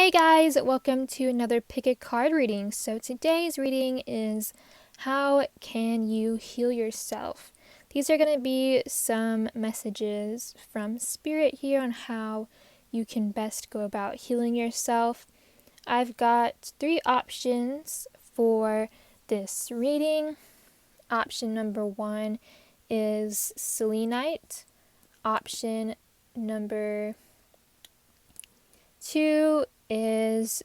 Hey guys, welcome to another pick a card reading. So today's reading is how can you heal yourself? These are going to be some messages from Spirit here on how you can best go about healing yourself. I've got 3 options for this reading. Option number 1 is selenite. Option number 2 is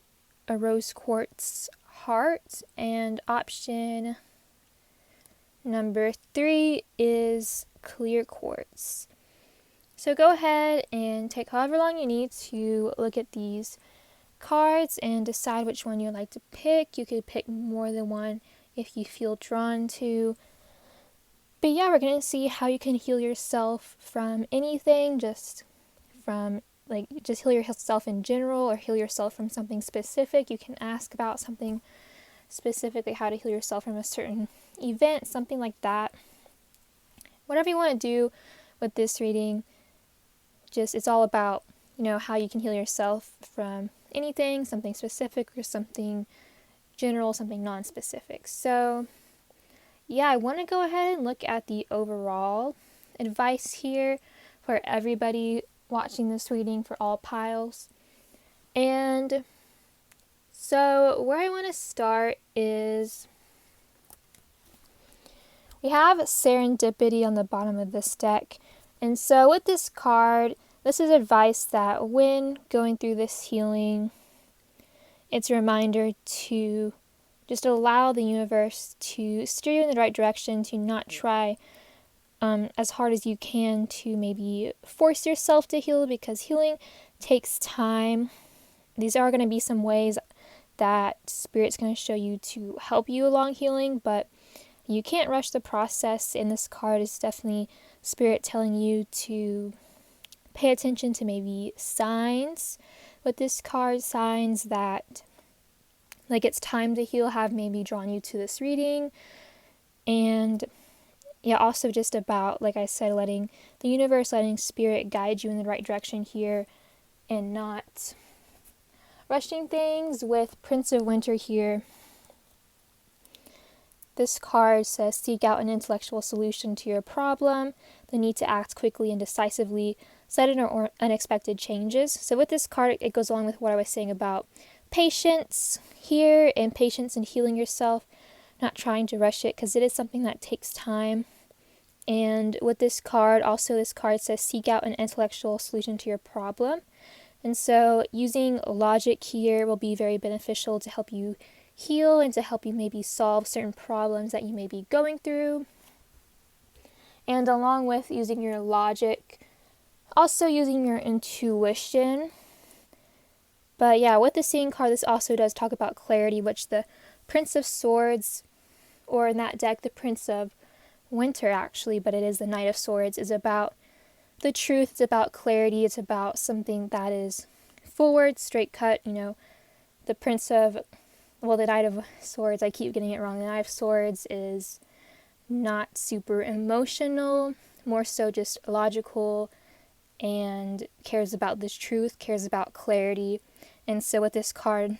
a rose quartz heart, and option number 3 is clear quartz. So go ahead and take however long you need to look at these cards and decide which one you'd like to pick. You could pick more than one if you feel drawn to. But yeah, we're going to see how you can heal yourself from anything, just heal yourself in general or heal yourself from something specific. You can ask about something specifically, how to heal yourself from a certain event, something like that. Whatever you want to do with this reading, it's all about, how you can heal yourself from anything, something specific or something general, something non-specific. So yeah, I want to go ahead and look at the overall advice here for everybody watching this reading, for all piles. And so where I want to start is we have serendipity on the bottom of this deck. And so with this card, this is advice that when going through this healing, it's a reminder to just allow the universe to steer you in the right direction, to not try as hard as you can to maybe force yourself to heal, because healing takes time. These are going to be some ways that Spirit's going to show you to help you along healing, but you can't rush the process. And this card is definitely Spirit telling you to pay attention to maybe signs with this card, signs that it's time to heal have maybe drawn you to this reading. And yeah, also just about, like I said, letting the universe, letting Spirit guide you in the right direction here and not rushing things. With Prince of Winter here, this card says seek out an intellectual solution to your problem, the need to act quickly and decisively, sudden or unexpected changes. So with this card, it goes along with what I was saying about patience here, and patience in healing yourself, not trying to rush it, because it is something that takes time. And with this card, also this card says seek out an intellectual solution to your problem. And so using logic here will be very beneficial to help you heal and to help you maybe solve certain problems that you may be going through. And along with using your logic, also using your intuition. But yeah, with the Seeing card, this also does talk about clarity, which the Prince of Swords, or in that deck, the Prince of Winter actually, but it is the Knight of Swords, is about the truth, it's about clarity, it's about something that is forward, straight cut. The Knight of Swords, I keep getting it wrong, the Knight of Swords is not super emotional, more so just logical, and cares about this truth, cares about clarity. And so with this card,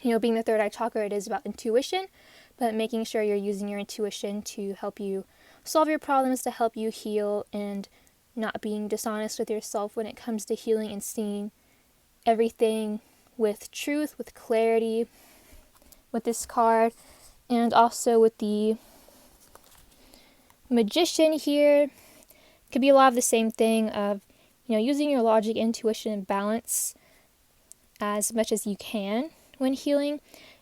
being the third eye chakra, it is about intuition, but making sure you're using your intuition to help you solve your problems, to help you heal, and not being dishonest with yourself when it comes to healing, and seeing everything with truth, with clarity with this card. And also with the Magician here, could be a lot of the same thing of, using your logic, intuition, and balance as much as you can when healing.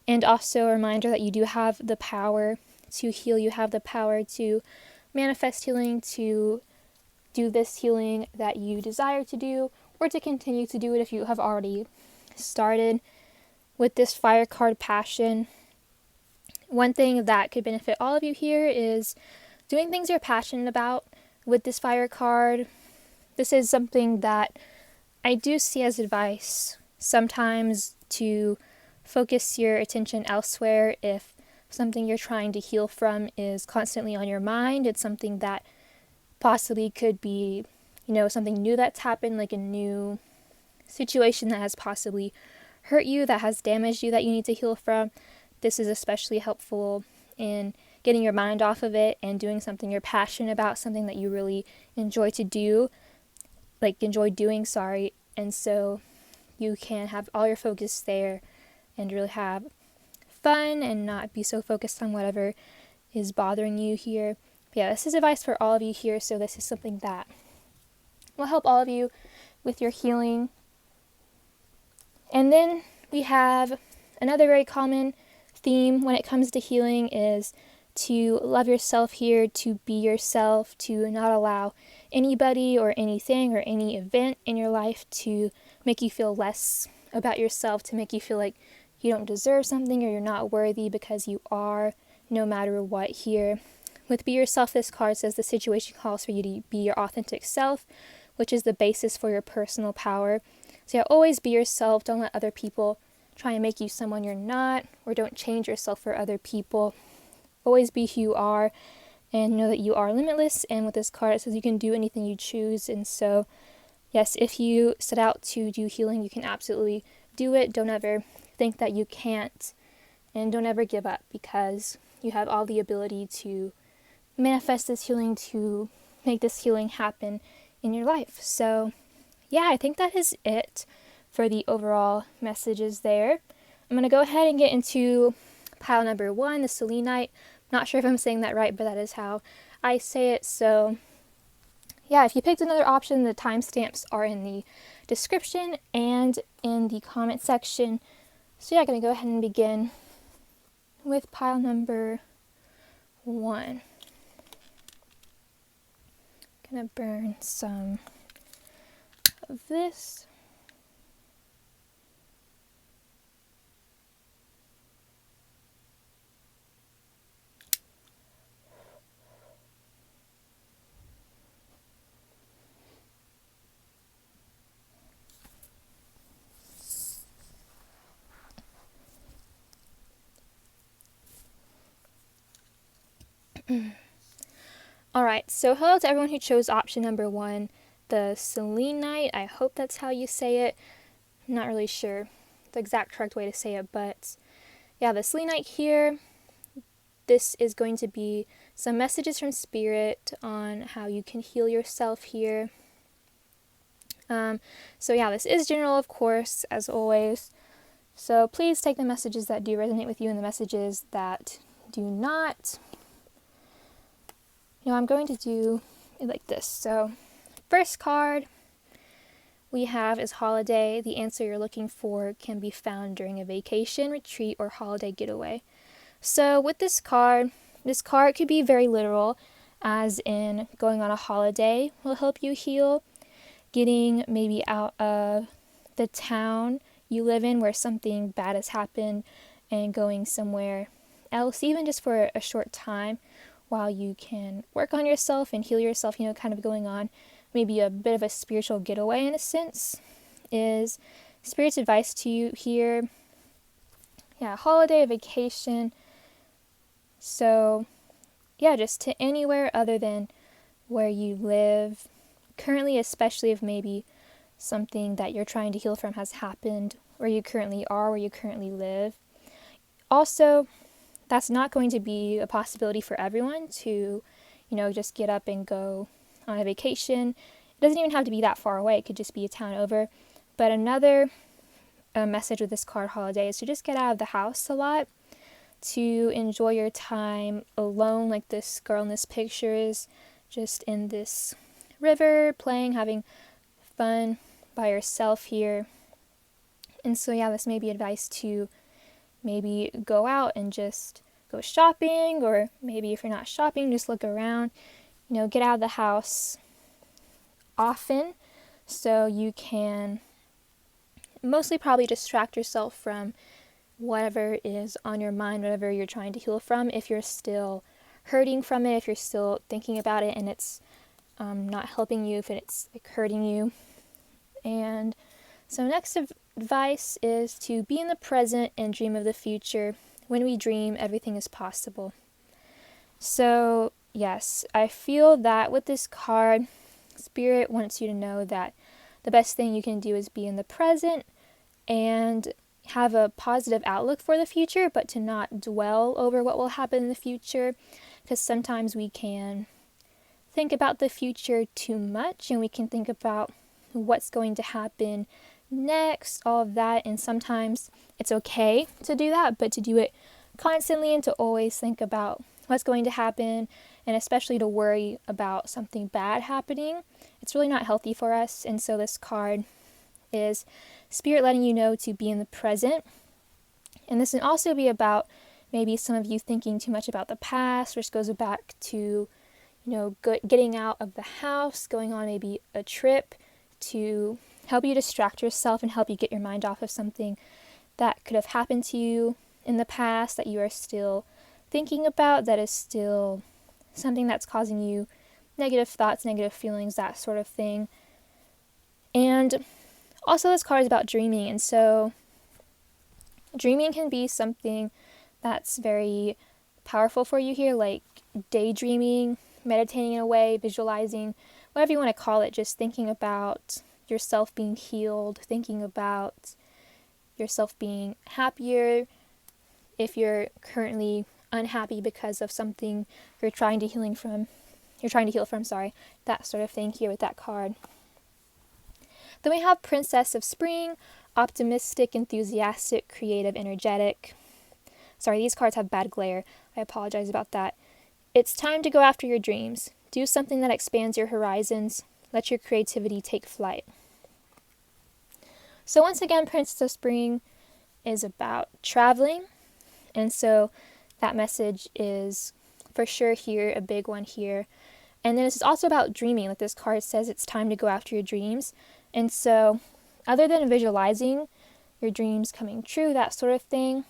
And also a reminder that you do have the power to heal. You have the power to manifest healing, to do this healing that you desire to do, or to continue to do it if you have already started. With this Fire card, Passion, one thing that could benefit all of you here is doing things you're passionate about. With this Fire card, this is something that I do see as advice sometimes to focus your attention elsewhere. If something you're trying to heal from is constantly on your mind, it's something that possibly could be, something new that's happened, like a new situation that has possibly hurt you, that has damaged you, that you need to heal from. This is especially helpful in getting your mind off of it and doing something you're passionate about, something that you really enjoy to do, enjoy doing, and so you can have all your focus there and really have fun and not be so focused on whatever is bothering you here. But yeah, this is advice for all of you here, so this is something that will help all of you with your healing. And then we have another very common theme when it comes to healing is to love yourself here, to be yourself, to not allow anybody or anything or any event in your life to make you feel less about yourself, to make you feel like you don't deserve something or you're not worthy, because you are, no matter what here. With Be Yourself, this card says the situation calls for you to be your authentic self, which is the basis for your personal power. So yeah, always be yourself. Don't let other people try and make you someone you're not, or don't change yourself for other people. Always be who you are and know that you are limitless. And with this card, it says you can do anything you choose. And so, yes, if you set out to do healing, you can absolutely do it. Don't ever think that you can't, and don't ever give up, because you have all the ability to manifest this healing, to make this healing happen in your life. So yeah, I think that is it for the overall messages there. I'm going to go ahead and get into pile number 1, the selenite. Not sure if I'm saying that right, but that is how I say it. So yeah, if you picked another option, the timestamps are in the description and in the comment section. So yeah, I'm going to go ahead and begin with pile number 1. I'm going to burn some of this. Alright, so hello to everyone who chose option number 1, the selenite. I hope that's how you say it. I'm not really sure the exact correct way to say it, but yeah, the selenite here, this is going to be some messages from Spirit on how you can heal yourself here. So yeah, this is general, of course, as always. So please take the messages that do resonate with you and the messages that do not. I'm going to do it like this. So first card we have is holiday. The answer you're looking for can be found during a vacation, retreat, or holiday getaway. So with this card could be very literal, as in going on a holiday will help you heal. Getting maybe out of the town you live in where something bad has happened and going somewhere else, even just for a short time, while you can work on yourself and heal yourself, kind of going on maybe a bit of a spiritual getaway in a sense, is Spirit's advice to you here. Yeah, holiday, vacation. So yeah, just to anywhere other than where you live currently, especially if maybe something that you're trying to heal from has happened where you currently are, where you currently live. Also, that's not going to be a possibility for everyone to, just get up and go on a vacation. It doesn't even have to be that far away. It could just be a town over. But another message with this card holiday is to just get out of the house a lot, to enjoy your time alone, like this girl in this picture is just in this river, playing, having fun by herself here. And so yeah, this may be advice to maybe go out and just go shopping, or maybe if you're not shopping, just look around, get out of the house often so you can mostly probably distract yourself from whatever is on your mind, whatever you're trying to heal from. If you're still hurting from it, if you're still thinking about it and it's not helping you, if it's hurting you. And so next advice is to be in the present and dream of the future. When we dream, everything is possible. So yes, I feel that with this card, Spirit wants you to know that the best thing you can do is be in the present and have a positive outlook for the future, but to not dwell over what will happen in the future, because sometimes we can think about the future too much and we can think about what's going to happen next, all of that, and sometimes it's okay to do that, but to do it constantly and to always think about what's going to happen, and especially to worry about something bad happening, it's really not healthy for us. And so this card is Spirit letting you know to be in the present. And this can also be about maybe some of you thinking too much about the past, which goes back to, getting out of the house, going on maybe a trip to help you distract yourself and help you get your mind off of something that could have happened to you in the past that you are still thinking about, that is still something that's causing you negative thoughts, negative feelings, that sort of thing. And also this card is about dreaming, and so dreaming can be something that's very powerful for you here, like daydreaming, meditating in a way, visualizing, whatever you want to call it, just thinking about yourself being healed, thinking about yourself being happier if you're currently unhappy because of something you're trying to heal from, that sort of thing here with that card. Then we have Princess of Spring, optimistic, enthusiastic, creative, energetic. Sorry, these cards have bad glare. I apologize about that. It's time to go after your dreams. Do something that expands your horizons. Let your creativity take flight. So once again, Princess of Spring is about traveling. And so that message is for sure here, a big one here. And then it's also about dreaming. Like this card says, it's time to go after your dreams. And so other than visualizing your dreams coming true, that sort of thing,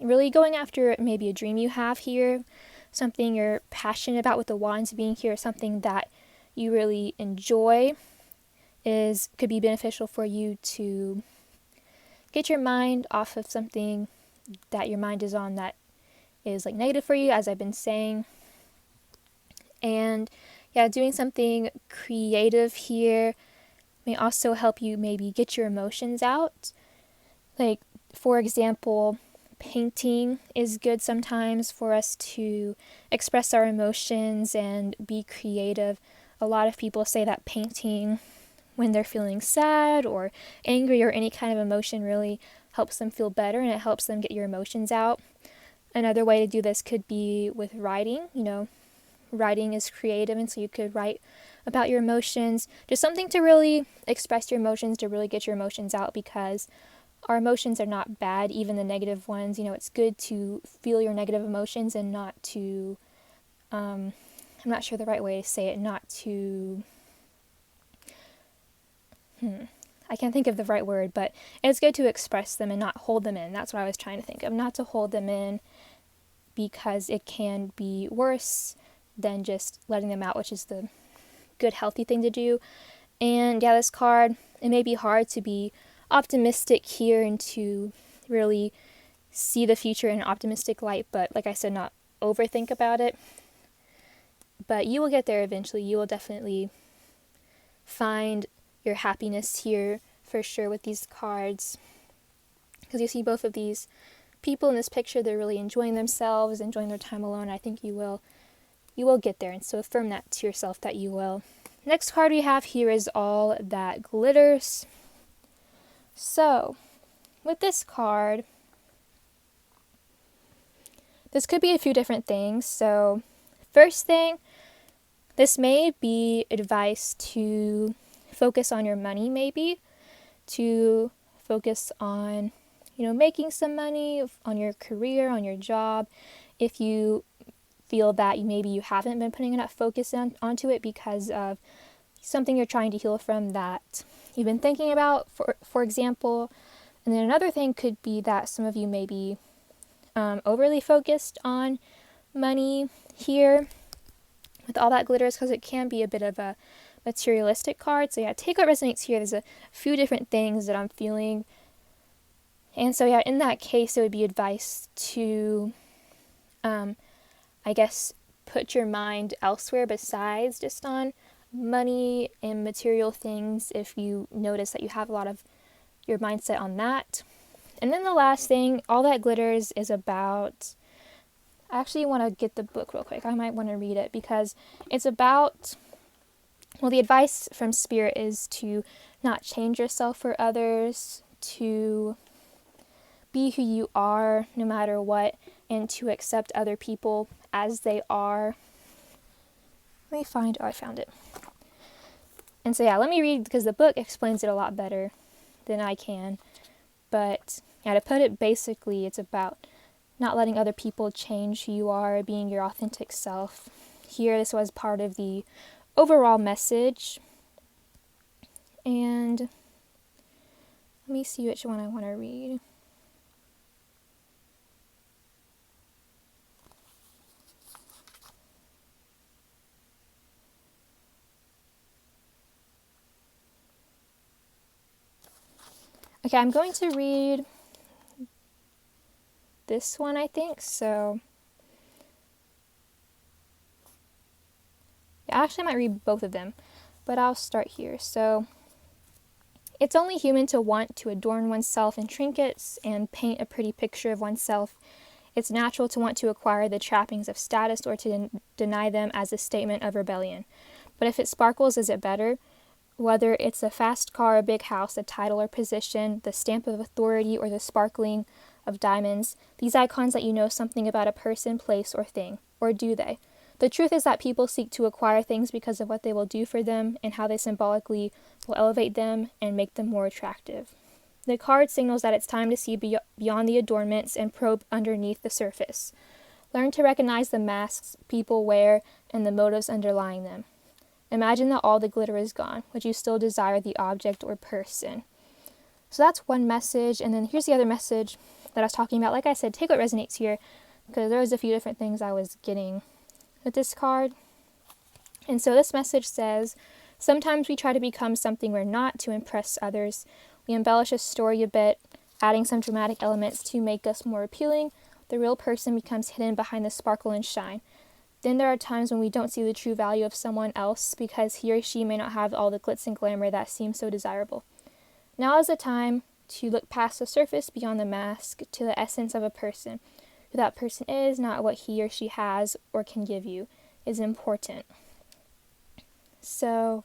really going after maybe a dream you have here, something you're passionate about with the wands being here, something that you really enjoy, could be beneficial for you to get your mind off of something that your mind is on that is like negative for you, as I've been saying. And doing something creative here may also help you maybe get your emotions out. Like, for example, painting is good sometimes for us to express our emotions and be creative. A lot of people say that painting when they're feeling sad or angry or any kind of emotion really helps them feel better, and it helps them get your emotions out. Another way to do this could be with writing. Writing is creative, and so you could write about your emotions, just something to really express your emotions, to really get your emotions out, because our emotions are not bad, even the negative ones. It's good to feel your negative emotions and not to, I'm not sure the right way to say it, not to, I can't think of the right word, but it's good to express them and not hold them in. That's what I was trying to think of, not to hold them in, because it can be worse than just letting them out, which is the good, healthy thing to do. And this card, it may be hard to be optimistic here and to really see the future in an optimistic light, but like I said, not overthink about it. But you will get there eventually. You will definitely find your happiness here for sure with these cards, because you see both of these people in this picture, they're really enjoying themselves, enjoying their time alone. I think you will get there, and so affirm that to yourself that you will. Next card we have here is All That Glitters. So with this card, this could be a few different things. So first thing, this may be advice to focus on your money, maybe to focus on making some money, on your career, on your job. If you feel that maybe you haven't been putting enough focus onto it because of something you're trying to heal from that you've been thinking about, for example. And then another thing could be that some of you may be overly focused on money here with All That Glitters, because it can be a bit of a materialistic card. So take what resonates here. There's a few different things that I'm feeling. And so in that case, it would be advice to put your mind elsewhere besides just on money and material things if you notice that you have a lot of your mindset on that. And then the last thing, all that glitters is about, I actually want to get the book real quick. I might want to read it because it's about, well, the advice from Spirit is to not change yourself for others, to be who you are no matter what, and to accept other people as they are. I found it. And so yeah, let me read because the book explains it a lot better than I can. But yeah, to put it basically, it's about not letting other people change who you are, being your authentic self. Here, this was part of the overall message. And let me see which one I want to read. Okay, I'm going to read this one, I think. So, yeah, actually, I might read both of them, but I'll start here. So, it's only human to want to adorn oneself in trinkets and paint a pretty picture of oneself. It's natural to want to acquire the trappings of status or to deny them as a statement of rebellion. But if it sparkles, is it better? Whether it's a fast car, a big house, a title or position, the stamp of authority, or the sparkling of diamonds, these icons let you know something about a person, place, or thing. Or do they? The truth is that people seek to acquire things because of what they will do for them and how they symbolically will elevate them and make them more attractive. The card signals that it's time to see beyond the adornments and probe underneath the surface. Learn to recognize the masks people wear and the motives underlying them. Imagine that all the glitter is gone. Would you still desire the object or person? So that's one message. And then here's the other message that I was talking about. Like I said, take what resonates here, because there was a few different things I was getting with this card. And so this message says, sometimes we try to become something we're not to impress others. We embellish a story a bit, adding some dramatic elements to make us more appealing. The real person becomes hidden behind the sparkle and shine. Then there are times when we don't see the true value of someone else because he or she may not have all the glitz and glamour that seems so desirable. Now is the time to look past the surface, beyond the mask, to the essence of a person. Who that person is, not what he or she has or can give you, is important. So,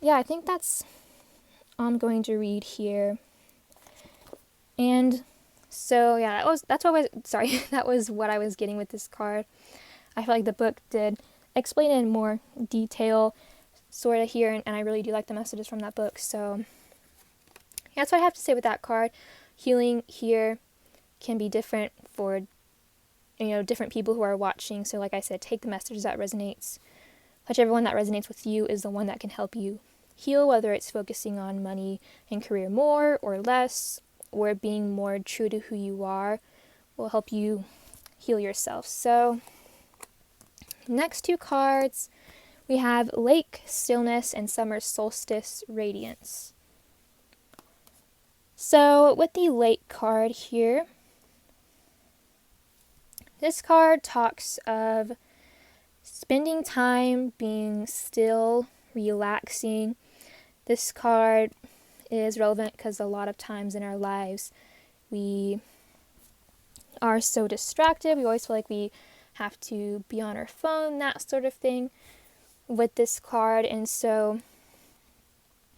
yeah, I think that's all I'm going to read here. And so, yeah, that was what I was getting with this card. I feel like the book did explain it in more detail sort of here, and I really do like the messages from that book. So yeah, that's what I have to say with that card. Healing here can be different for, different people who are watching. So like I said, take the message that resonates. Whichever one that resonates with you is the one that can help you heal, whether it's focusing on money and career more or less, or being more true to who you are will help you heal yourself. So next two cards, we have Lake Stillness and Summer Solstice Radiance. So with the Lake card here, this card talks of spending time being still, relaxing. This card is relevant because a lot of times in our lives we are so distracted. We always feel like we have to be on our phone, that sort of thing with this card. And so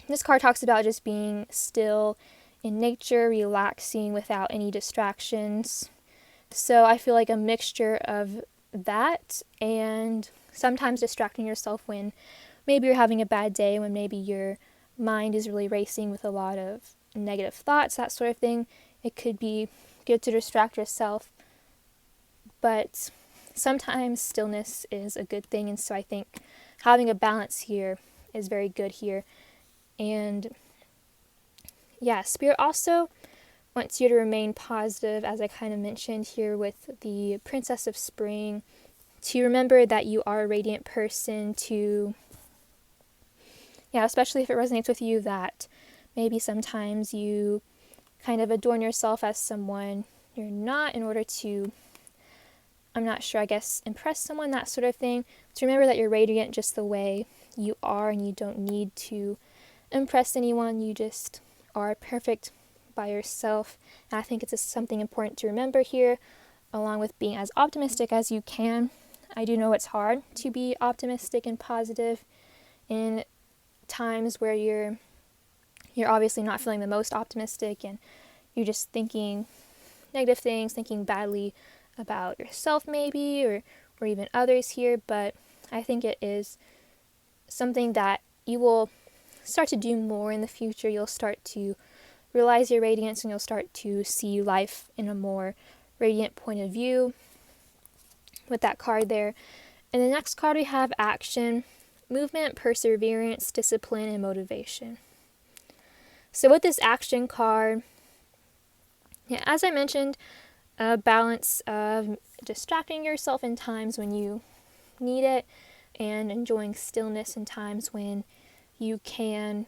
this card talks about just being still in nature, relaxing without any distractions. So I feel like a mixture of that and sometimes distracting yourself when maybe you're having a bad day, when maybe your mind is really racing with a lot of negative thoughts, that sort of thing. It could be good to distract yourself, but sometimes stillness is a good thing, and so I think having a balance here is very good here. And yeah, Spirit also wants you to remain positive, as I kind of mentioned here with the Princess of Spring, to remember that you are a radiant person, to, especially if it resonates with you, that maybe sometimes you kind of adorn yourself as someone you're not in order to, impress someone, that sort of thing. To remember that you're radiant just the way you are, and you don't need to impress anyone. You just are perfect by yourself. And I think it's just something important to remember here, along with being as optimistic as you can. I do know it's hard to be optimistic and positive in times where you're obviously not feeling the most optimistic and you're just thinking negative things, thinking badly about yourself maybe, or even others here. But I think it is something that you will start to do more in the future. You'll start to realize your radiance, and you'll start to see life in a more radiant point of view with that card there. And the next card we have action, movement, perseverance, discipline, and motivation. So with this action card, as I mentioned, a balance of distracting yourself in times when you need it and enjoying stillness in times when you can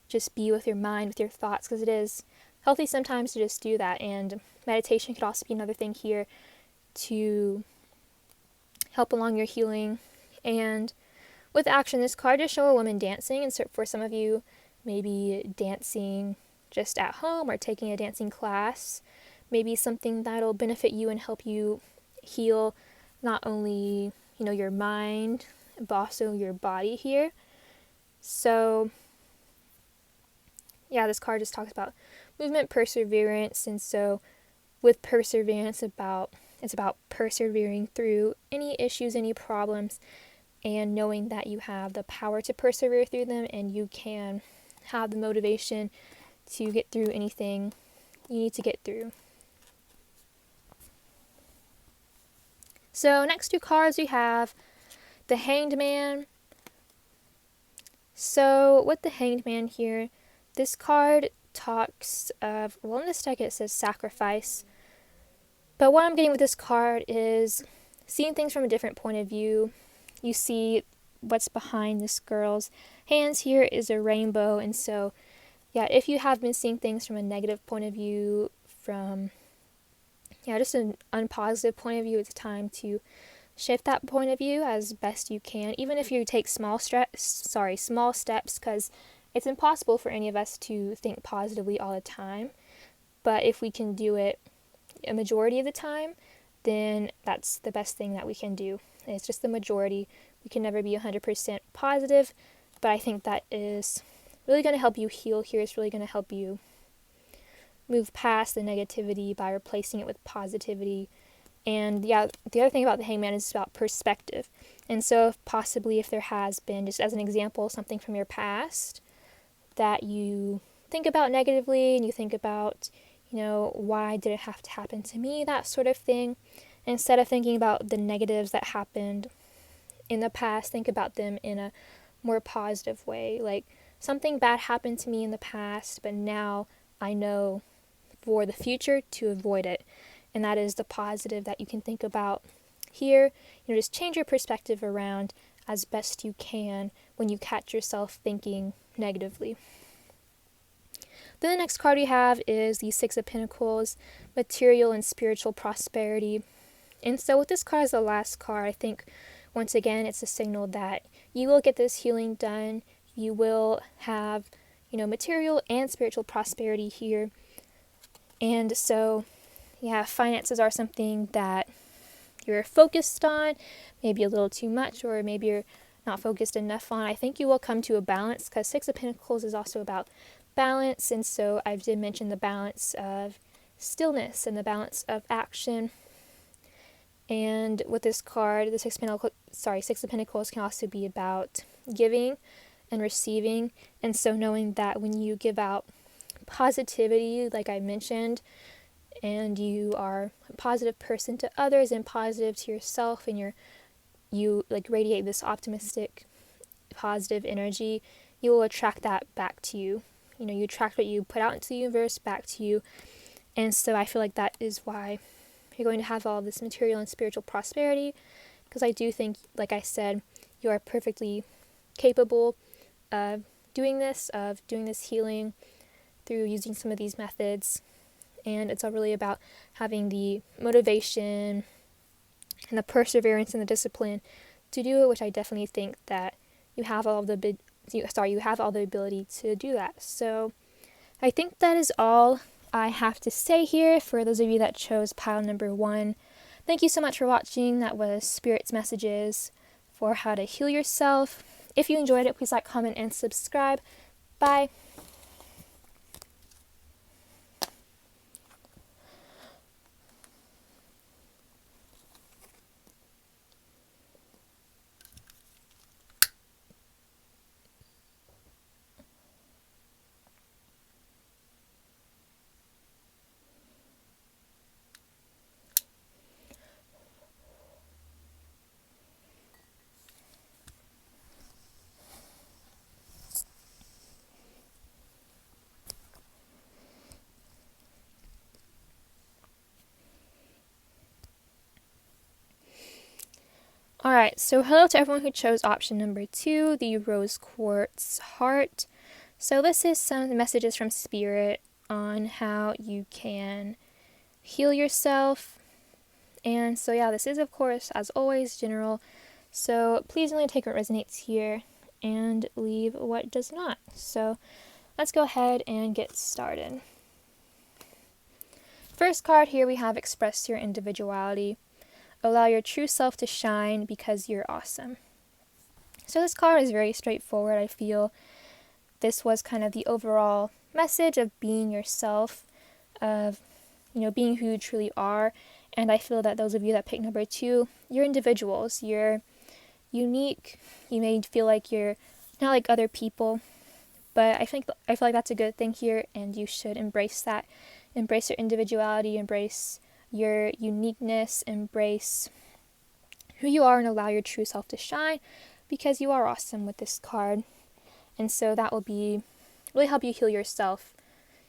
just be with your mind, with your thoughts, because it is healthy sometimes to just do that. And meditation could also be another thing here to help along your healing. And with action, this card does show a woman dancing, and so for some of you, maybe dancing just at home or taking a dancing class, maybe something that'll benefit you and help you heal not only, your mind, but also your body here. So this card just talks about movement, perseverance, and so with perseverance, it's about persevering through any issues, any problems, and knowing that you have the power to persevere through them, and you can have the motivation to get through anything you need to get through. So next two cards we have the Hanged Man. So with the Hanged Man here, this card talks of, in this deck it says sacrifice, but what I'm getting with this card is seeing things from a different point of view. You see what's behind this girl's hands here is a rainbow, and so if you have been seeing things from a negative point of view, from just an unpositive point of view, it's time to shift that point of view as best you can, even if you take small steps, because it's impossible for any of us to think positively all the time. But if we can do it a majority of the time, then that's the best thing that we can do. And it's just the majority. We can never be 100% positive, but I think that is really going to help you heal here. It's really going to help you move past the negativity by replacing it with positivity. And the other thing about the Hangman is about perspective. And so if there has been, just as an example, something from your past that you think about negatively, and you think about, why did it have to happen to me, that sort of thing. Instead of thinking about the negatives that happened in the past, think about them in a more positive way. Like, something bad happened to me in the past, but now I know for the future to avoid it. And that is the positive that you can think about here. Just change your perspective around as best you can when you catch yourself thinking negatively. Then the next card we have is the Six of Pentacles, material and spiritual prosperity. And so with this card as the last card, I think once again it's a signal that you will get this healing done. You will have, material and spiritual prosperity here. And so, finances are something that you're focused on, maybe a little too much, or maybe you're not focused enough on. I think you will come to a balance, because Six of Pentacles is also about balance. And so I did mention the balance of stillness and the balance of action. And with this card, the Six of Pentacles can also be about giving and receiving. And so knowing that when you give out positivity, like I mentioned, and you are a positive person to others and positive to yourself, and you radiate this optimistic, positive energy, you will attract that back to you. You attract what you put out into the universe back to you. And so I feel like that is why you're going to have all this material and spiritual prosperity, because I do think, like I said, you are perfectly capable of doing this healing through using some of these methods. And it's all really about having the motivation and the perseverance and the discipline to do it, which I definitely think that you have all the you have all the ability to do that. So I think that is all I have to say here for those of you that chose pile number 1. Thank you so much for watching. That was Spirit's messages for how to heal yourself. If you enjoyed it, please like, comment, and subscribe. Bye. Alright, so hello to everyone who chose option number 2, the rose quartz heart. So this is some messages from Spirit on how you can heal yourself. And so yeah, this is of course, as always, general. So please only take what resonates here and leave what does not. So let's go ahead and get started. First card here we have Express Your Individuality. Allow your true self to shine because you're awesome. So this card is very straightforward. I feel this was kind of the overall message of being yourself, of, being who you truly are. And I feel that those of you that picked number 2, you're individuals. You're unique. You may feel like you're not like other people, but I feel like that's a good thing here, and you should embrace that. Embrace your individuality, embrace your uniqueness, embrace who you are, and allow your true self to shine because you are awesome with this card. And so that will really help you heal yourself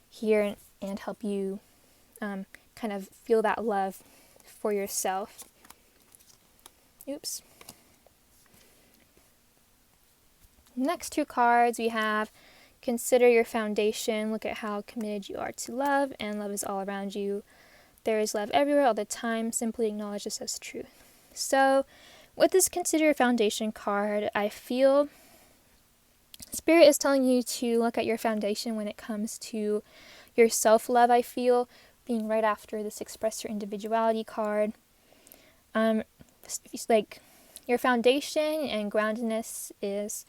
here and help you kind of feel that love for yourself. Oops. Next 2 cards we have Consider Your Foundation. Look at how committed you are to love, and love is all around you. There is love everywhere all the time. Simply acknowledge this as truth. So with this Consider Your Foundation card, I feel Spirit is telling you to look at your foundation when it comes to your self-love, I feel, being right after this Express Your Individuality card. Like your foundation and groundedness is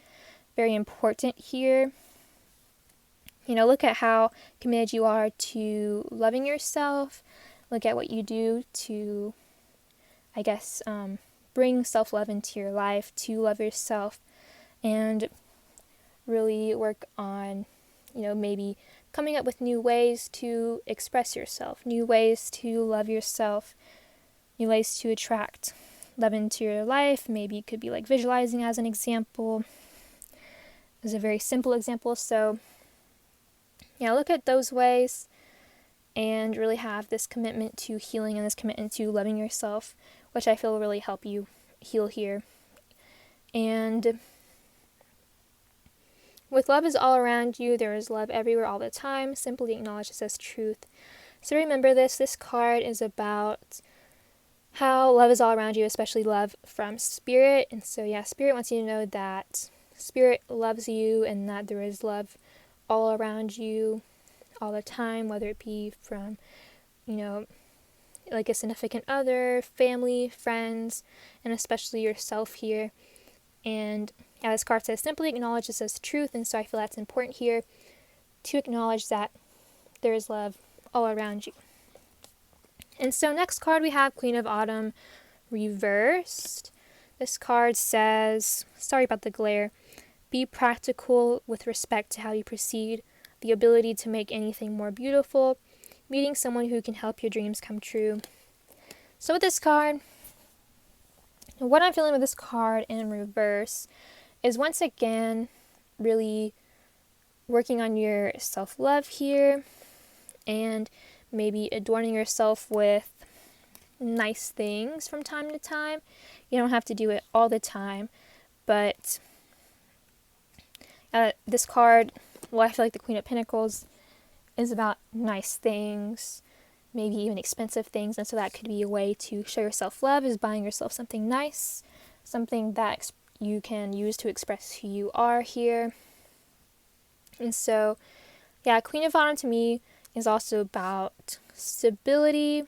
very important here. Look at how committed you are to loving yourself. Look at what you do to, bring self-love into your life, to love yourself, and really work on, maybe coming up with new ways to express yourself, new ways to love yourself, new ways to attract love into your life. Maybe it could be like visualizing as an example. This is a very simple example. So, look at those ways and really have this commitment to healing and this commitment to loving yourself, which I feel will really help you heal here. And with love is all around you, there is love everywhere all the time. Simply acknowledge this as truth. So remember this. This card is about how love is all around you, especially love from Spirit. And so, Spirit wants you to know that Spirit loves you and that there is love all around you all the time, whether it be from, like a significant other, family, friends, and especially yourself here. And this card says, simply acknowledge this as truth. And so I feel that's important here to acknowledge that there is love all around you. And so next card we have Queen of Autumn reversed. This card says, sorry about the glare, be practical with respect to how you proceed, the ability to make anything more beautiful, meeting someone who can help your dreams come true. So with this card, what I'm feeling with this card in reverse is once again really working on your self-love here and maybe adorning yourself with nice things from time to time. You don't have to do it all the time, but this card, I feel like the Queen of Pentacles is about nice things, maybe even expensive things, and so that could be a way to show your self-love, is buying yourself something nice, something that you can use to express who you are here. And so, yeah, Queen of Autumn to me is also about stability.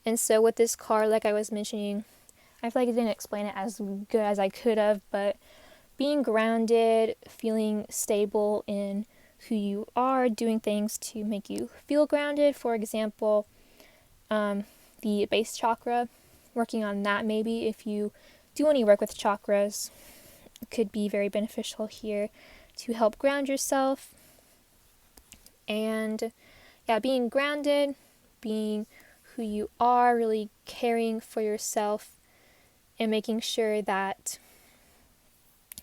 And so with this card, like I was mentioning, I feel like I didn't explain it as good as I could have, but being grounded, feeling stable in who you are, doing things to make you feel grounded. For example, the base chakra, working on that maybe if you do any work with chakras, could be very beneficial here to help ground yourself. And yeah, being grounded, being who you are, really caring for yourself and making sure that,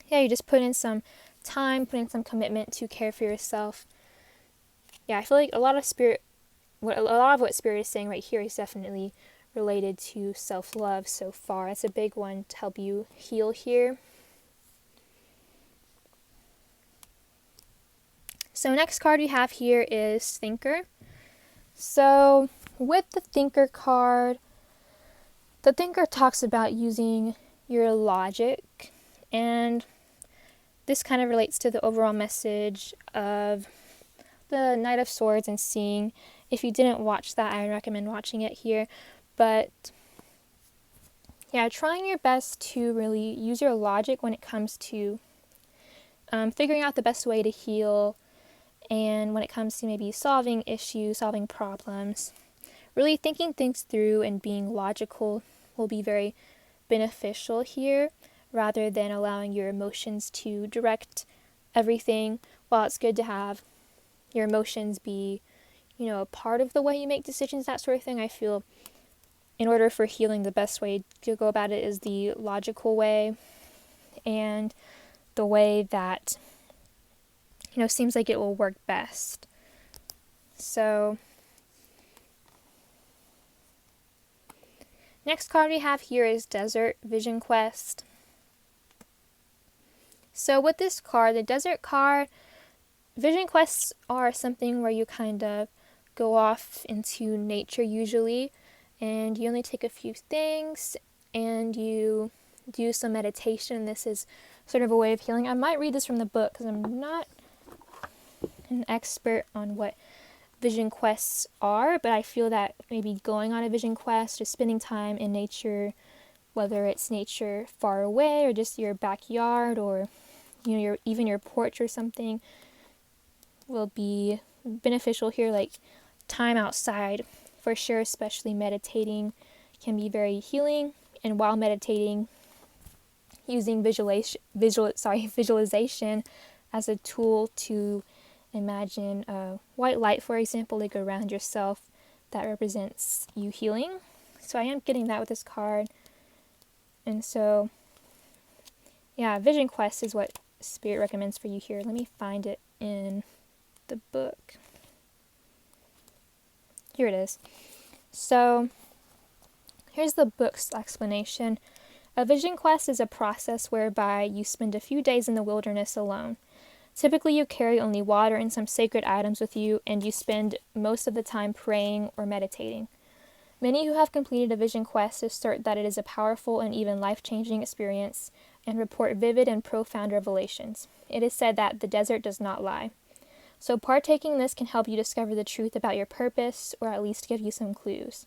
yeah, you just put in some time, put in some commitment to care for yourself. Yeah, I feel like a lot of what Spirit is saying right here is definitely related to self-love so far. That's a big one to help you heal here. So next card we have here is Thinker. So with the Thinker card, the Thinker talks about using your logic, and this kind of relates to the overall message of the Knight of Swords and Seeing. If you didn't watch that, I recommend watching it here. But yeah, trying your best to really use your logic when it comes to figuring out the best way to heal, and when it comes to maybe solving issues, solving problems. Really thinking things through and being logical will be very beneficial here, rather than allowing your emotions to direct everything. While it's good to have your emotions be, a part of the way you make decisions, that sort of thing, I feel in order for healing, the best way to go about it is the logical way, and the way that, seems like it will work best. So next card we have here is Desert Vision Quest. So with this card, the Desert card, vision quests are something where you kind of go off into nature usually, and you only take a few things and you do some meditation. This is sort of a way of healing. I might read this from the book because I'm not an expert on what vision quests are, but I feel that maybe going on a vision quest or spending time in nature, whether it's nature far away or just your backyard or even your porch or something, will be beneficial here. Like time outside for sure, especially meditating, can be very healing. And while meditating, using visualization as a tool to imagine a white light, for example, like around yourself, that represents you healing. So I am getting that with this card. And so, yeah, Vision Quest is what Spirit recommends for you here. Let me find it in the book. Here it is. So here's the book's explanation. A vision quest is a process whereby you spend a few days in the wilderness alone. Typically, you carry only water and some sacred items with you, and you spend most of the time praying or meditating. Many who have completed a vision quest assert that it is a powerful and even life-changing experience and report vivid and profound revelations. It is said that the desert does not lie. So partaking in this can help you discover the truth about your purpose, or at least give you some clues.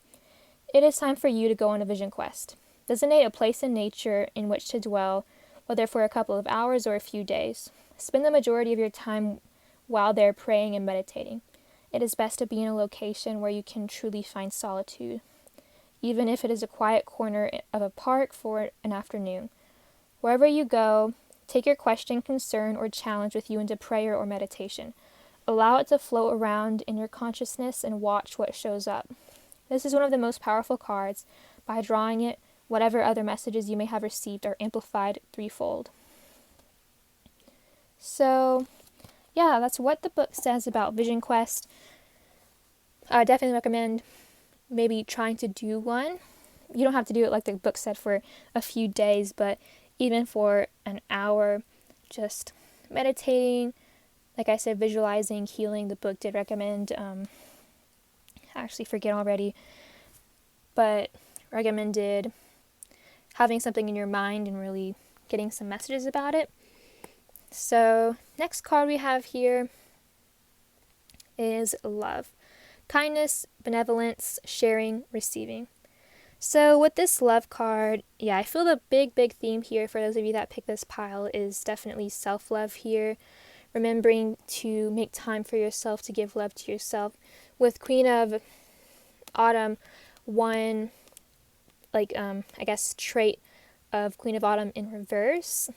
It is time for you to go on a vision quest. Designate a place in nature in which to dwell, whether for a couple of hours or a few days. Spend the majority of your time while there praying and meditating. It is best to be in a location where you can truly find solitude, even if it is a quiet corner of a park for an afternoon. Wherever you go, take your question, concern, or challenge with you into prayer or meditation. Allow it to float around in your consciousness and watch what shows up. This is one of the most powerful cards. By drawing it, whatever other messages you may have received are amplified threefold. So, yeah, that's what the book says about Vision Quest. I definitely recommend maybe trying to do one. You don't have to do it like the book said for a few days, but even for an hour, just meditating, like I said, visualizing, healing. The book did recommend, I actually forget already, but recommended having something in your mind and really getting some messages about it. So next card we have here is love. Kindness, benevolence, sharing, receiving. So with this love card, I feel the big theme here for those of you that pick this pile is definitely self-love here. Remembering to make time for yourself, to give love to yourself. With Queen of Autumn, one trait of Queen of Autumn in reverse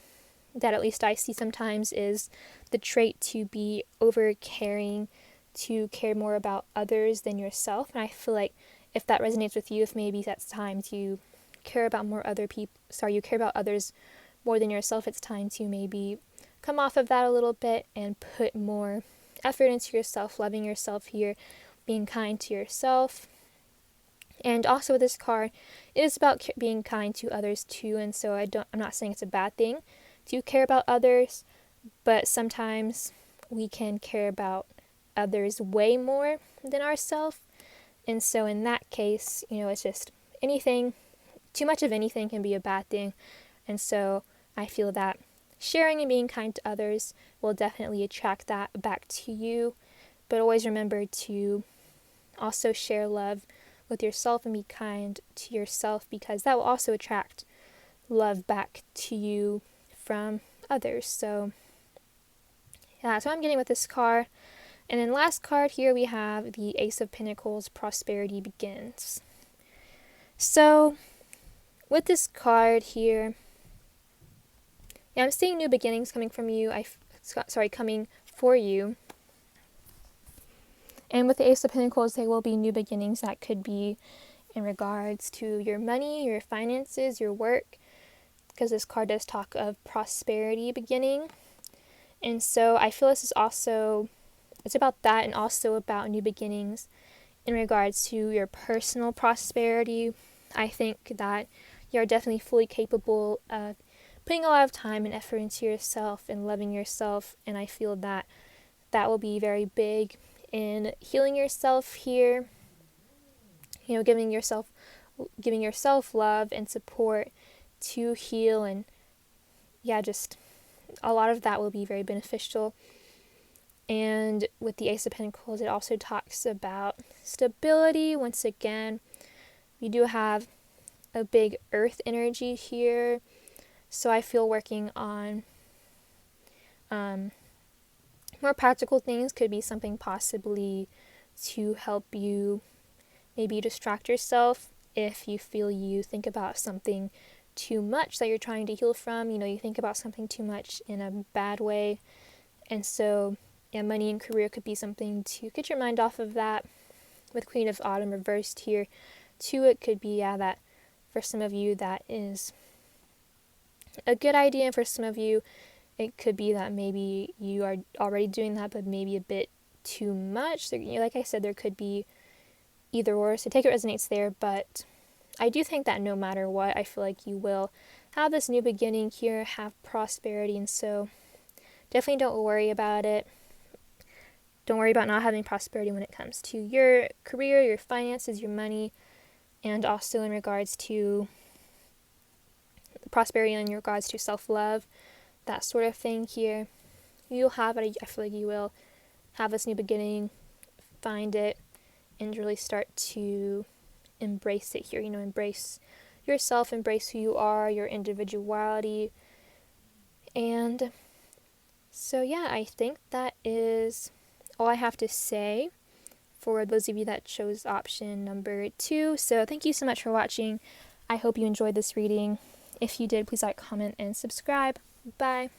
that at least I see sometimes is the trait to be over caring, to care more about others than yourself. And I feel like if that resonates with you, if maybe that's time to care about you care about others more than yourself, it's time to maybe come off of that a little bit and put more effort into yourself, loving yourself here, being kind to yourself. And also with this card, it is about being kind to others too. And so I'm not saying it's a bad thing to care about others, but sometimes we can care about others way more than ourselves. And so in that case, it's just too much of anything can be a bad thing. And so I feel that sharing and being kind to others will definitely attract that back to you. But always remember to also share love with yourself and be kind to yourself, because that will also attract love back to you from others. So that's what I'm getting with this card. And then last card here we have the Ace of Pentacles, Prosperity Begins. So with this card here, I'm seeing new beginnings coming from you. Coming for you. And with the Ace of Pentacles, there will be new beginnings that could be in regards to your money, your finances, your work, because this card does talk of prosperity beginning. And so I feel this is also, it's about that, and also about new beginnings in regards to your personal prosperity. I think that you're definitely fully capable of putting a lot of time and effort into yourself and loving yourself, and I feel that that will be very big in healing yourself here, giving yourself love and support to heal, and just a lot of that will be very beneficial. And with the Ace of Pentacles, it also talks about stability. Once again, we do have a big earth energy here. So I feel working on more practical things could be something possibly to help you maybe distract yourself if you feel you think about something too much that you're trying to heal from. You think about something too much in a bad way. And so money and career could be something to get your mind off of that. With Queen of Autumn reversed here too, it could be that for some of you that is a good idea, and for some of you it could be that maybe you are already doing that, but maybe a bit too much. So, like I said, there could be either or, so take it resonates there. But I do think that no matter what, I feel like you will have this new beginning here, have prosperity. And so definitely don't worry about it. Don't worry about not having prosperity when it comes to your career, your finances, your money, and also in regards to prosperity in regards to self-love, that sort of thing here. You'll have it. I feel like you will have this new beginning, find it, and really start to embrace it here. Embrace yourself, embrace who you are, your individuality. And so I think that is all I have to say for those of you that chose option number 2. So thank you so much for watching. I hope you enjoyed this reading. If you did, please like, comment, and subscribe. Bye.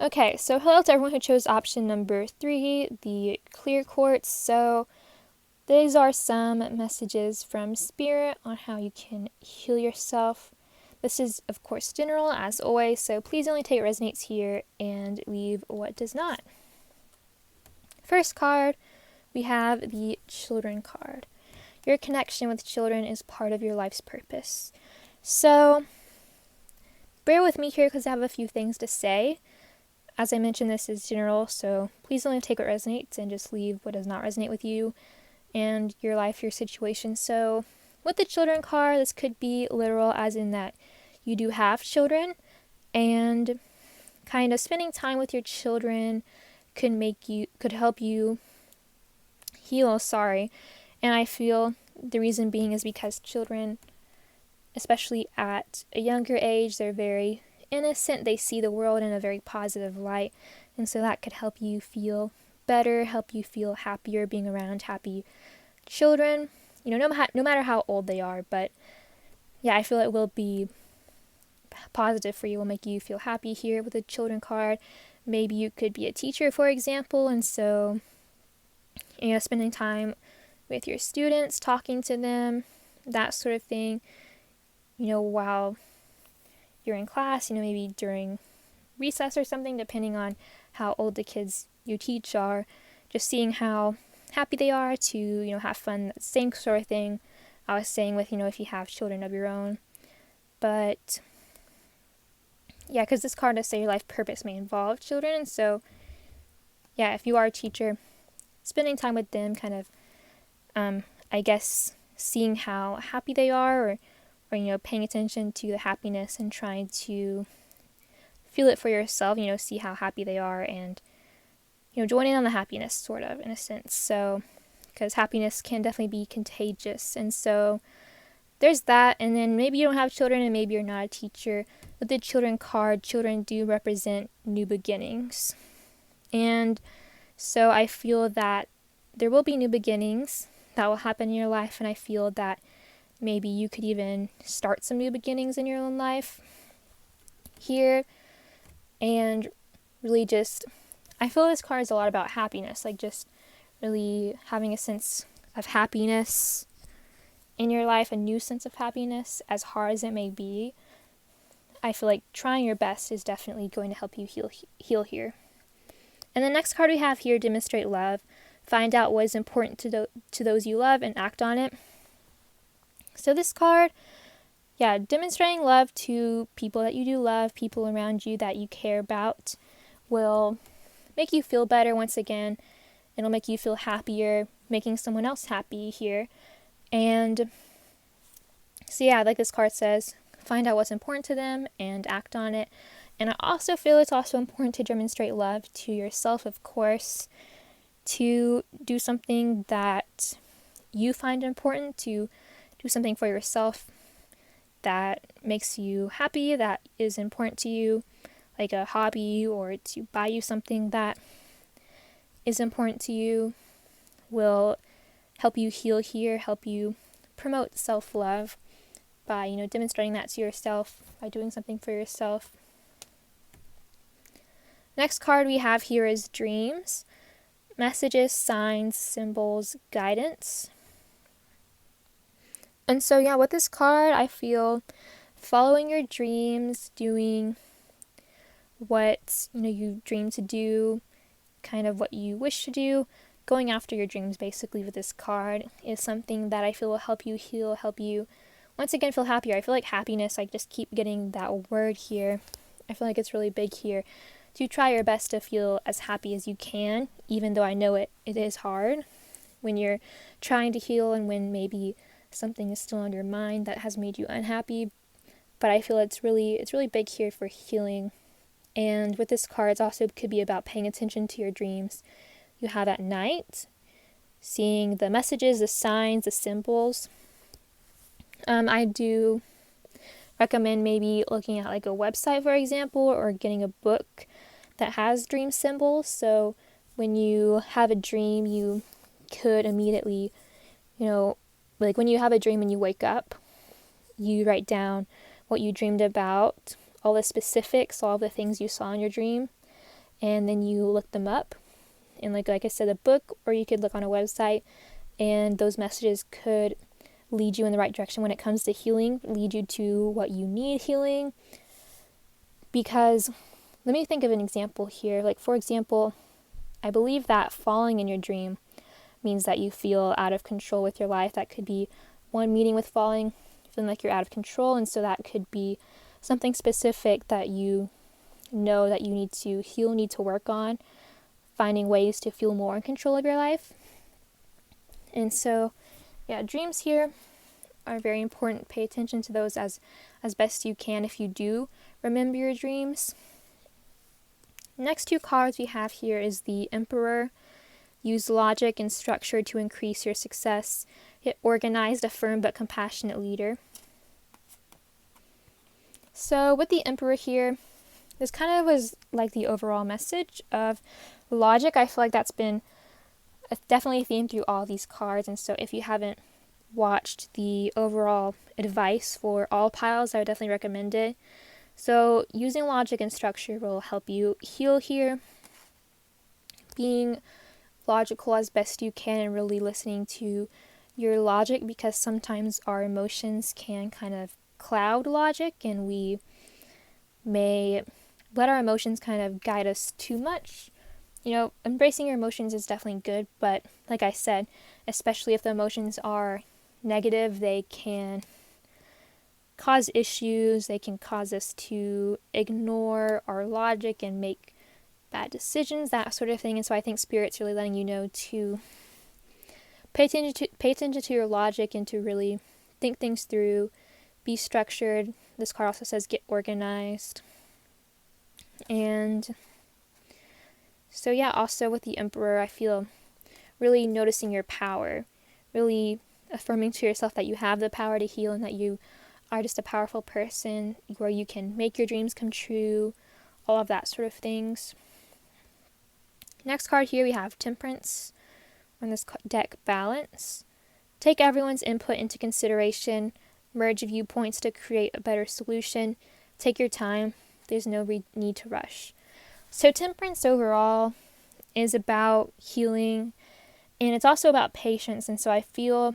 Okay, so hello to everyone who chose option number 3, the clear quartz. So these are some messages from Spirit on how you can heal yourself. This is, of course, general, as always, so please only take what resonates here and leave what does not. First card, we have the children card. Your connection with children is part of your life's purpose. So bear with me here because I have a few things to say. As I mentioned, this is general, so please only take what resonates and just leave what does not resonate with you and your life, your situation. So with the children card, this could be literal, as in that you do have children, and kind of spending time with your children could help you heal. And I feel the reason being is because children, especially at a younger age, they're very innocent. They see the world in a very positive light, and so that could help you feel better, help you feel happier being around happy children, no matter how old they are. But yeah, I feel it will be positive for you, will make you feel happy here with the children card. Maybe you could be a teacher, for example, and so spending time with your students, talking to them, that sort of thing, while you're in class, maybe during recess or something, depending on how old the kids you teach are, just seeing how happy they are to, have fun, that same sort of thing I was saying with, if you have children of your own. But yeah, because this card does say your life purpose may involve children, and so yeah, if you are a teacher, spending time with them, kind of, I guess, seeing how happy they are, or paying attention to the happiness and trying to feel it for yourself, see how happy they are, and joining on the happiness, sort of, in a sense. So because happiness can definitely be contagious, and so there's that. And then maybe you don't have children, and maybe you're not a teacher. With the children card, children do represent new beginnings, and so I feel that there will be new beginnings that will happen in your life, and I feel that maybe you could even start some new beginnings in your own life here. And really just, I feel this card is a lot about happiness, like just really having a sense of happiness in your life, a new sense of happiness, as hard as it may be. I feel like trying your best is definitely going to help you heal here. And the next card we have here, demonstrate love. Find out what is important to those you love and act on it. So this card, demonstrating love to people that you do love, people around you that you care about, will make you feel better once again. It'll make you feel happier, making someone else happy here. And so like this card says, find out what's important to them and act on it. And I also feel it's also important to demonstrate love to yourself, of course, to do something that you find important, to do something for yourself that makes you happy, that is important to you, like a hobby, or to buy you something that is important to you, will help you heal here, help you promote self-love by, demonstrating that to yourself, by doing something for yourself. Next card we have here is dreams, messages, signs, symbols, guidance. And so with this card, I feel following your dreams, doing what you dream to do, kind of what you wish to do, going after your dreams basically with this card is something that I feel will help you heal, help you once again feel happier. I feel like happiness, I just keep getting that word here. I feel like it's really big here to try your best to feel as happy as you can, even though I know it is hard when you're trying to heal and when maybe something is still on your mind that has made you unhappy. But I feel it's really big here for healing. And with this card, it also could be about paying attention to your dreams you have at night, seeing the messages, the signs, the symbols. I do recommend maybe looking at like a website, for example, or getting a book that has dream symbols. So when you have a dream, you could immediately, like when you have a dream and you wake up, you write down what you dreamed about, all the specifics, all the things you saw in your dream. and then you look them up. And like I said, a book, or you could look on a website, and those messages could lead you in the right direction when it comes to healing, lead you to what you need healing. Because let me think of an example here. Like, for example, I believe that falling in your dream means that you feel out of control with your life. That could be one meeting with falling, feeling like you're out of control. And so that could be something specific that you know that you need to heal, need to work on, finding ways to feel more in control of your life. And so, yeah, dreams here are very important. Pay attention to those as best you can if you do remember your dreams. Next two cards we have here is the Emperor. Use logic and structure to increase your success. Get organized, a firm but compassionate leader. So with the Emperor here, this kind of was like the overall message of logic. I feel like that's been definitely a theme through all these cards. And so if you haven't watched the overall advice for all piles, I would definitely recommend it. So using logic and structure will help you heal here. Being logical as best you can and really listening to your logic, because sometimes our emotions can kind of cloud logic, and we may let our emotions kind of guide us too much. You know, embracing your emotions is definitely good, but like I said, especially if the emotions are negative, they can cause issues. They can cause us to ignore our logic and make bad decisions, that sort of thing. And so I think Spirit's really letting you know to pay attention to your logic and to really think things through, be structured. This card also says get organized. And so yeah, also with the Emperor, I feel really noticing your power, really affirming to yourself that you have the power to heal and that you are just a powerful person where you can make your dreams come true, all of that sort of things. Next card here we have Temperance. On this deck, Balance. Take everyone's input into consideration. Merge viewpoints to create a better solution. Take your time. There's no need to rush. So Temperance overall is about healing, and it's also about patience. And so I feel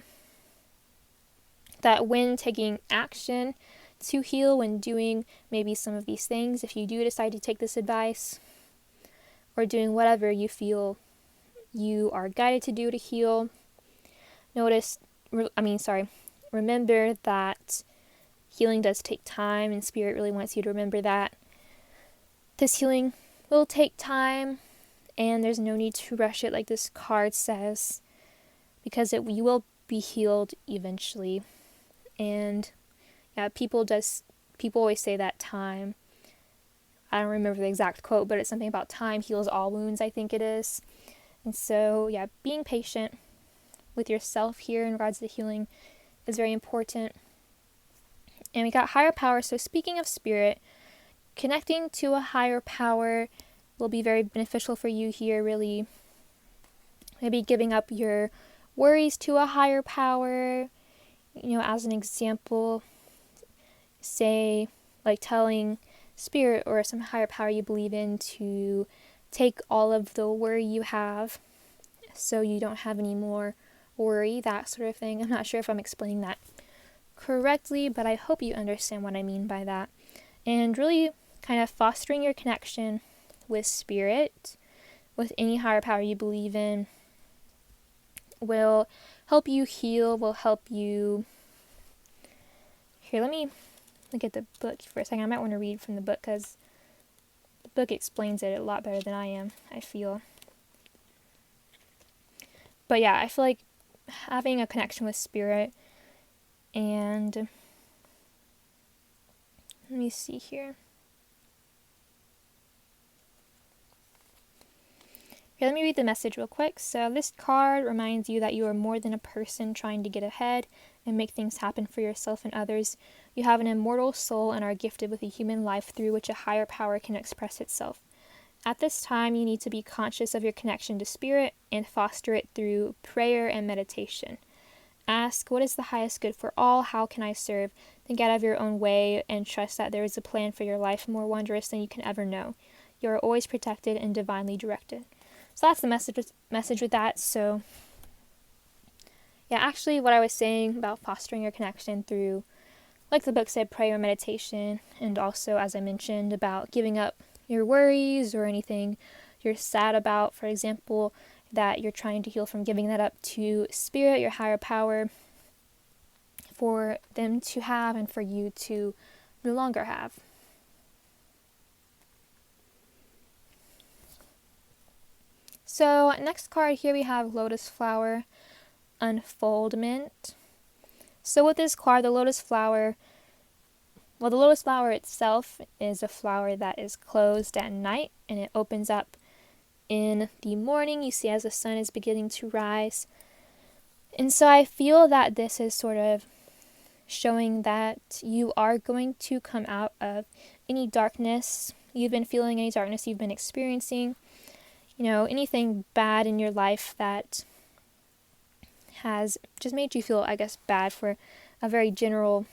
that when taking action to heal, when doing maybe some of these things, if you do decide to take this advice, or doing whatever you feel you are guided to do to heal, remember that healing does take time, and Spirit really wants you to remember that. This healing will take time, and there's no need to rush it, like this card says, because you will be healed eventually. And yeah, people always say that time, I don't remember the exact quote, but it's something about time heals all wounds, I think it is. And so yeah, being patient with yourself here in regards to healing is very important. And we got higher power. So speaking of Spirit, connecting to a higher power will be very beneficial for you here, really. Maybe giving up your worries to a higher power. You know, as an example, say, like telling Spirit or some higher power you believe in to take all of the worry you have so you don't have any more worry, that sort of thing. I'm not sure if I'm explaining that correctly, but I hope you understand what I mean by that. And really kind of fostering your connection with Spirit, with any higher power you believe in, will help you heal, will help you... Here, let me look at the book for a second. I might want to read from the book because the book explains it a lot better than I am, I feel. But yeah, I feel like having a connection with Spirit, and let me see here. Okay, let me read the message real quick. So this card reminds you that you are more than a person trying to get ahead and make things happen for yourself and others. You have an immortal soul and are gifted with a human life through which a higher power can express itself. At this time, you need to be conscious of your connection to Spirit and foster it through prayer and meditation. Ask, what is the highest good for all? How can I serve? Then get out of your own way and trust that there is a plan for your life more wondrous than you can ever know. You're always protected and divinely directed. So that's the message with that. So yeah, actually what I was saying about fostering your connection through, like the book said, prayer, meditation, and also, as I mentioned, about giving up your worries or anything you're sad about, for example, that you're trying to heal from, giving that up to spirit, your higher power, for them to have and for you to no longer have. So next card here we have Lotus Flower Unfoldment. So with this card, the lotus flower itself is a flower that is closed at night and it opens up in the morning, you see, as the sun is beginning to rise. And so I feel that this is sort of showing that you are going to come out of any darkness you've been feeling, any darkness you've been experiencing, anything bad in your life that has just made you feel, I guess, bad, for a very general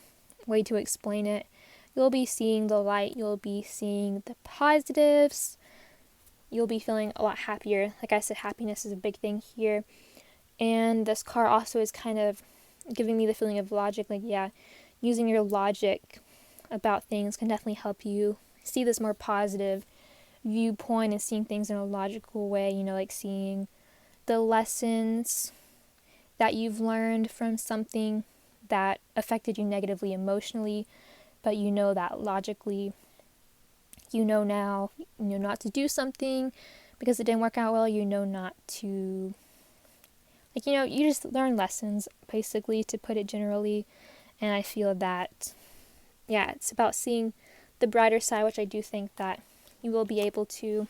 way to explain it. You'll be seeing the light, you'll be seeing the positives, you'll be feeling a lot happier. Like I said, happiness is a big thing here. And this card also is kind of giving me the feeling of logic, like, yeah, using your logic about things can definitely help you see this more positive viewpoint and seeing things in a logical way, like seeing the lessons that you've learned from something that affected you negatively emotionally, but that logically now, not to do something because it didn't work out well, not to, you just learn lessons, basically, to put it generally. And I feel that, yeah, it's about seeing the brighter side, which I do think that you will be able to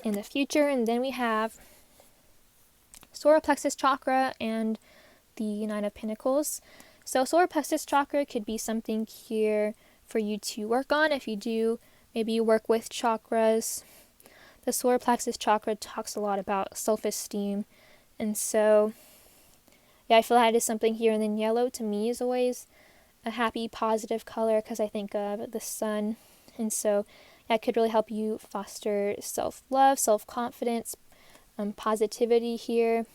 in the future. And then we have solar plexus chakra and the Nine of Pentacles. So solar plexus chakra could be something here for you to work on. If you do, maybe you work with chakras. The solar plexus chakra talks a lot about self-esteem. And so, yeah, I feel that is something here. And then yellow to me is always a happy, positive color because I think of the sun. And so that could really help you foster self-love, self-confidence, positivity here.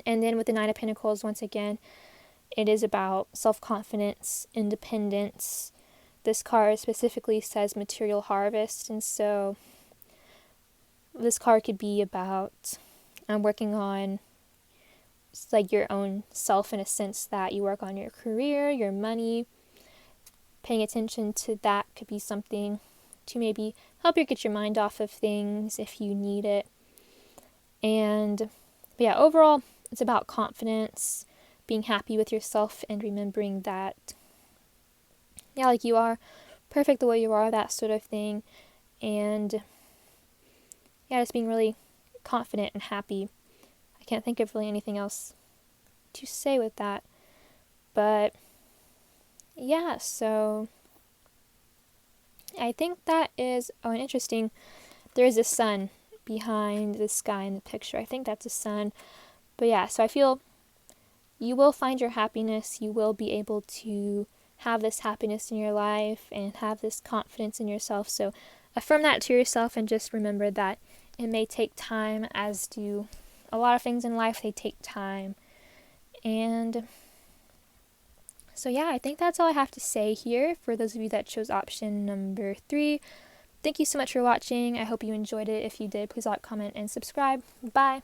And then with the Nine of Pentacles, once again, it is about self-confidence, independence. This card specifically says material harvest, and so this card could be about working on like your own self, in a sense that you work on your career, your money. Paying attention to that could be something to maybe help you get your mind off of things if you need it. And yeah, overall, it's about confidence, being happy with yourself, and remembering that, yeah, like you are perfect the way you are, that sort of thing. And yeah, just being really confident and happy. I can't think of really anything else to say with that. But yeah, so I think that is, and interesting, there is a sun behind the sky in the picture. I think that's a sun. But yeah, so I feel you will find your happiness. You will be able to have this happiness in your life and have this confidence in yourself. So affirm that to yourself and just remember that it may take time, as do a lot of things in life. They take time. And so yeah, I think that's all I have to say here for those of you that chose option number 3. Thank you so much for watching. I hope you enjoyed it. If you did, please like, comment, and subscribe. Bye.